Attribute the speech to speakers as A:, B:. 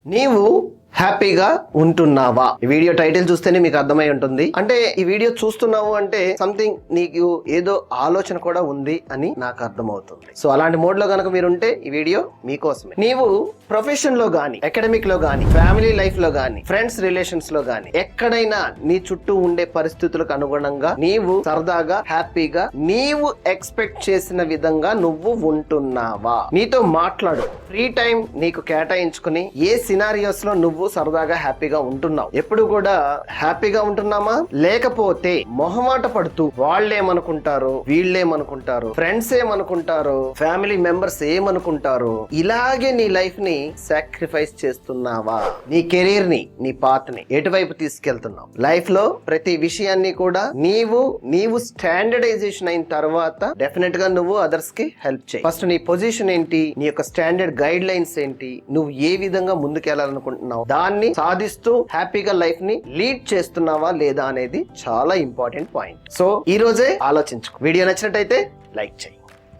A: నీవు హ్యాపీగా ఉంటున్నావా? ఈ వీడియో టైటిల్ చూస్తేనే మీకు అర్థమై ఉంటుంది. అంటే ఈ వీడియో చూస్తున్నావు అంటే సంథింగ్ నీకు ఏదో ఆలోచన కూడా ఉంది అని నాకు అర్థమవుతుంది. సో అలాంటి మోడ్ లో కనుక మీరు ఉంటే ఈ వీడియో మీకోసమే. నీవు ప్రొఫెషన్ లో గానీ, అకాడమిక్ లో గానీ, ఫ్యామిలీ లైఫ్ లో గానీ, ఫ్రెండ్స్ రిలేషన్స్ లో గానీ, ఎక్కడైనా నీ చుట్టూ ఉండే పరిస్థితులకు అనుగుణంగా నీవు సరదాగా హ్యాపీగా నీవు ఎక్స్పెక్ట్ చేసిన విధంగా నువ్వు ఉంటున్నావా? నీతో మాట్లాడు. ఫ్రీ టైం నీకు కేటాయించుకుని ఏ సినారియోస్ లో నువ్వు సరదాగా హ్యాపీగా ఉంటున్నావు? ఎప్పుడు కూడా హ్యాపీగా ఉంటున్నామా? లేకపోతే మొహమాట పడుతూ వాళ్ళేమనుకుంటారు, వీళ్ళేమనుకుంటారు, ఫ్రెండ్స్ ఏమనుకుంటారు, ఫ్యామిలీ మెంబర్స్ ఏమనుకుంటారు, ఇలాగే నీ లైఫ్ ని సాక్రిఫైస్ చేస్తున్నావా? నీ కెరీర్ ని, నీ పాత్ ని ఎటువైపు తీసుకెళ్తున్నావు? లైఫ్ లో ప్రతి విషయాన్ని కూడా నీవు స్టాండర్డైజేషన్ అయిన తర్వాత డెఫినెట్ గా నువ్వు అదర్స్ కి హెల్ప్ చేయి. ఫస్ట్ నీ పొజిషన్ ఏంటి, నీ యొక్క స్టాండర్డ్ గైడ్ లైన్స్ ఏంటి, నువ్వు ఏ విధంగా ముందుకెళ్లాలనుకుంటున్నావు, దాన్ని సాధిస్తూ హ్యాపీగా లైఫ్ ని లీడ్ చేస్తున్నావా లేదా అనేది చాలా ఇంపార్టెంట్ పాయింట్. సో ఈ రోజే ఆలోచించుకో. వీడియో నచ్చినట్టయితే లైక్ చేయి.